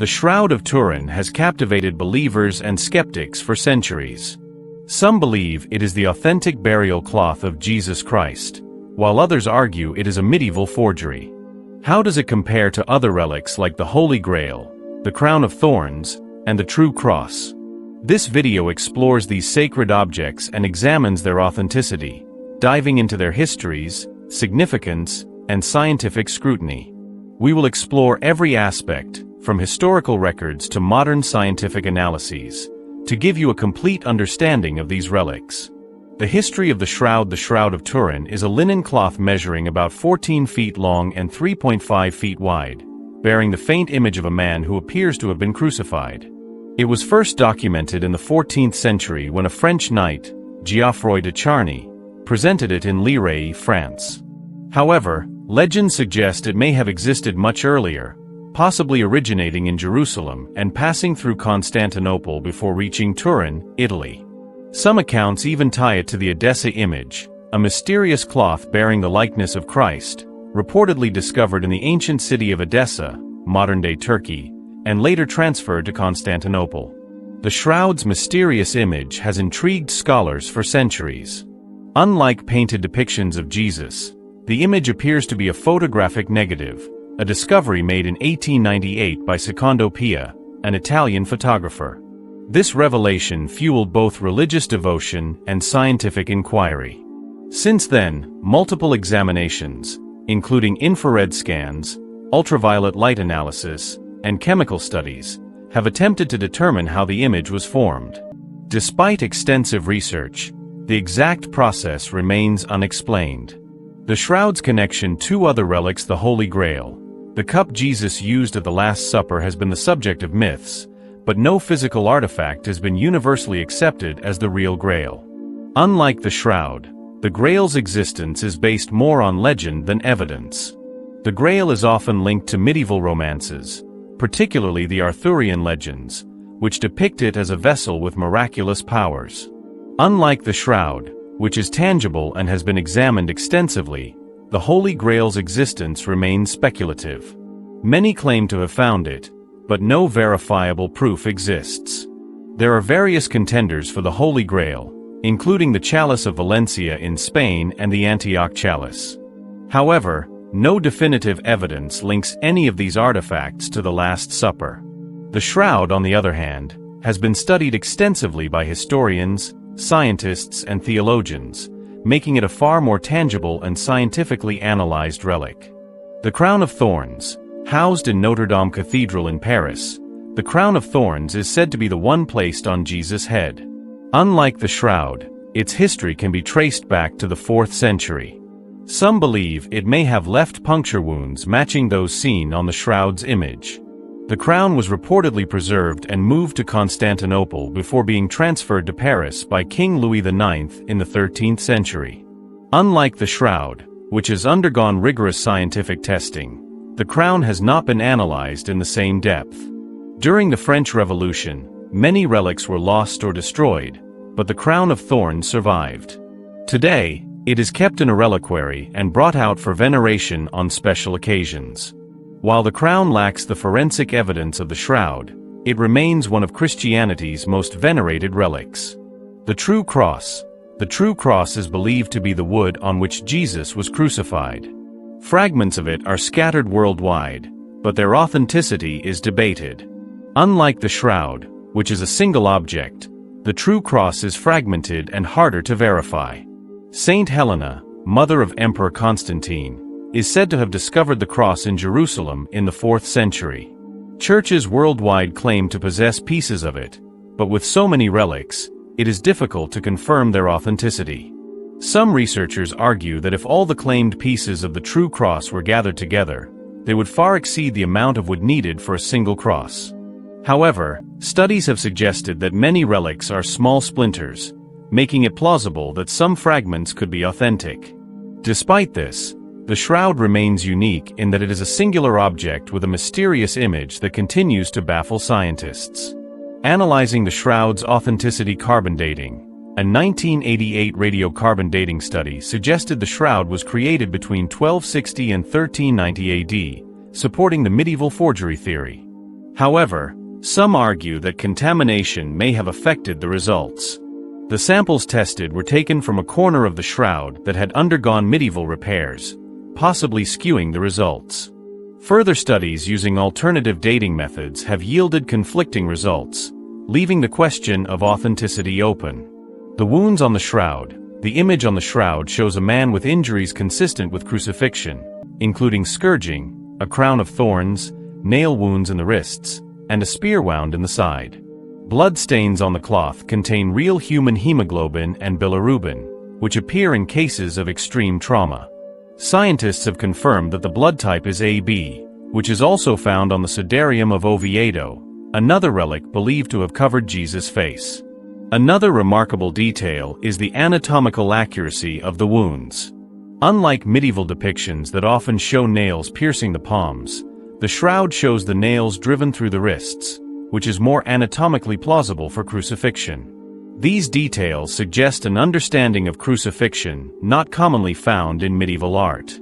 The Shroud of Turin has captivated believers and skeptics for centuries. Some believe it is the authentic burial cloth of Jesus Christ, while others argue it is a medieval forgery. How does it compare to other relics like the Holy Grail, the Crown of Thorns, and the true cross? This video explores these sacred objects and examines their authenticity, diving into their histories, significance, and scientific scrutiny. We will explore every aspect, from historical records to modern scientific analyses, to give you a complete understanding of these relics. The history of the Shroud of Turin is a linen cloth measuring about 14 feet long and 3.5 feet wide, bearing the faint image of a man who appears to have been crucified. It was first documented in the 14th century when a French knight, Geoffroy de Charny, presented it in Lirey, France. However, legends suggest it may have existed much earlier, possibly originating in Jerusalem and passing through Constantinople before reaching Turin, Italy. Some accounts even tie it to the Edessa image, a mysterious cloth bearing the likeness of Christ, reportedly discovered in the ancient city of Edessa, modern-day Turkey, and later transferred to Constantinople. The shroud's mysterious image has intrigued scholars for centuries. Unlike painted depictions of Jesus, the image appears to be a photographic negative, a discovery made in 1898 by Secondo Pia, an Italian photographer. This revelation fueled both religious devotion and scientific inquiry. Since then, multiple examinations, including infrared scans, ultraviolet light analysis, and chemical studies, have attempted to determine how the image was formed. Despite extensive research, the exact process remains unexplained. The shroud's connection to other relics, the Holy Grail, the cup Jesus used at the Last Supper, has been the subject of myths, but no physical artifact has been universally accepted as the real Grail. Unlike the shroud, the Grail's existence is based more on legend than evidence. The Grail is often linked to medieval romances, particularly the Arthurian legends, which depict it as a vessel with miraculous powers. Unlike the shroud, which is tangible and has been examined extensively, the Holy Grail's existence remains speculative. Many claim to have found it, but no verifiable proof exists. There are various contenders for the Holy Grail, including the Chalice of Valencia in Spain and the Antioch Chalice. However, no definitive evidence links any of these artifacts to the Last Supper. The shroud, on the other hand, has been studied extensively by historians, scientists, and theologians, making it a far more tangible and scientifically analyzed relic. The Crown of Thorns, housed in Notre Dame Cathedral in Paris, the Crown of Thorns is said to be the one placed on Jesus' head. Unlike the shroud, its history can be traced back to the 4th century. Some believe it may have left puncture wounds matching those seen on the shroud's image. The crown was reportedly preserved and moved to Constantinople before being transferred to Paris by King Louis IX in the 13th century. Unlike the shroud, which has undergone rigorous scientific testing, the crown has not been analyzed in the same depth. During the French Revolution, many relics were lost or destroyed, but the Crown of Thorns survived. Today, it is kept in a reliquary and brought out for veneration on special occasions. While the crown lacks the forensic evidence of the shroud, it remains one of Christianity's most venerated relics. The true cross. The true cross is believed to be the wood on which Jesus was crucified. Fragments of it are scattered worldwide, but their authenticity is debated. Unlike the shroud, which is a single object, the true cross is fragmented and harder to verify. Saint Helena, mother of Emperor Constantine, is said to have discovered the cross in Jerusalem in the 4th century. Churches worldwide claim to possess pieces of it, but with so many relics, it is difficult to confirm their authenticity. Some researchers argue that if all the claimed pieces of the true cross were gathered together, they would far exceed the amount of wood needed for a single cross. However, studies have suggested that many relics are small splinters, making it plausible that some fragments could be authentic. Despite this, the shroud remains unique in that it is a singular object with a mysterious image that continues to baffle scientists. Analyzing the shroud's authenticity. Carbon dating. A 1988 radiocarbon dating study suggested the shroud was created between 1260 and 1390 AD, supporting the medieval forgery theory. However, some argue that contamination may have affected the results. The samples tested were taken from a corner of the shroud that had undergone medieval repairs, possibly skewing the results. Further studies using alternative dating methods have yielded conflicting results, leaving the question of authenticity open. The wounds on the shroud. The image on the shroud shows a man with injuries consistent with crucifixion, including scourging, a crown of thorns, nail wounds in the wrists, and a spear wound in the side. Blood stains on the cloth contain real human hemoglobin and bilirubin, which appear in cases of extreme trauma. Scientists have confirmed that the blood type is AB, which is also found on the Sudarium of Oviedo, another relic believed to have covered Jesus' face. Another remarkable detail is the anatomical accuracy of the wounds. Unlike medieval depictions that often show nails piercing the palms, the shroud shows the nails driven through the wrists, which is more anatomically plausible for crucifixion. These details suggest an understanding of crucifixion not commonly found in medieval art.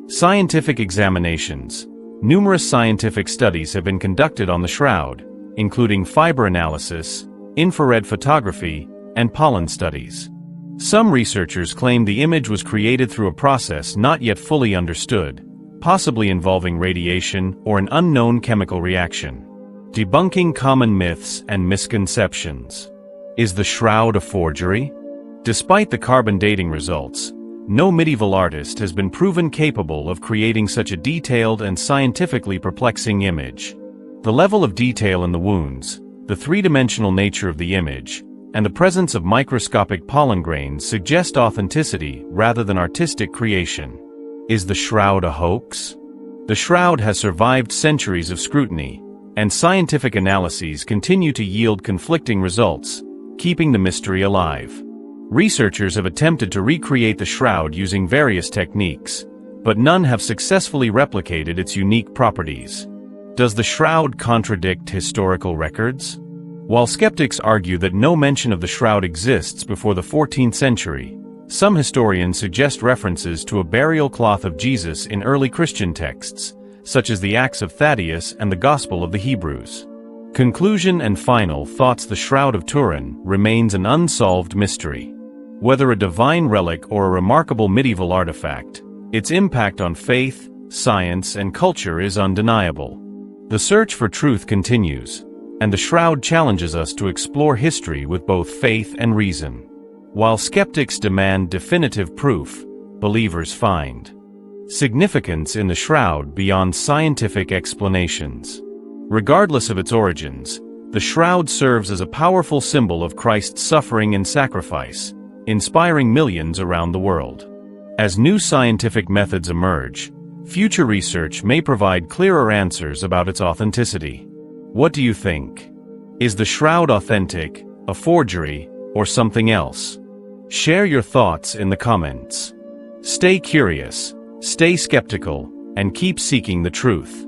Scientific examinations. Numerous scientific studies have been conducted on the shroud, including fiber analysis, infrared photography, and pollen studies. Some researchers claim the image was created through a process not yet fully understood, possibly involving radiation or an unknown chemical reaction. Debunking common myths and misconceptions. Is the shroud a forgery? Despite the carbon dating results, no medieval artist has been proven capable of creating such a detailed and scientifically perplexing image. The level of detail in the wounds, the three-dimensional nature of the image, and the presence of microscopic pollen grains suggest authenticity rather than artistic creation. Is the shroud a hoax? The shroud has survived centuries of scrutiny, and scientific analyses continue to yield conflicting results, keeping the mystery alive. Researchers have attempted to recreate the shroud using various techniques, but none have successfully replicated its unique properties. Does the shroud contradict historical records? While skeptics argue that no mention of the shroud exists before the 14th century, some historians suggest references to a burial cloth of Jesus in early Christian texts, such as the Acts of Thaddeus and the Gospel of the Hebrews. Conclusion and final thoughts. The Shroud of Turin remains an unsolved mystery. Whether a divine relic or a remarkable medieval artifact, its impact on faith, science, and culture is undeniable. The search for truth continues, and the shroud challenges us to explore history with both faith and reason. While skeptics demand definitive proof, believers find significance in the shroud beyond scientific explanations. Regardless of its origins, the shroud serves as a powerful symbol of Christ's suffering and sacrifice, inspiring millions around the world. As new scientific methods emerge, future research may provide clearer answers about its authenticity. What do you think? Is the shroud authentic, a forgery, or something else? Share your thoughts in the comments. Stay curious, stay skeptical, and keep seeking the truth.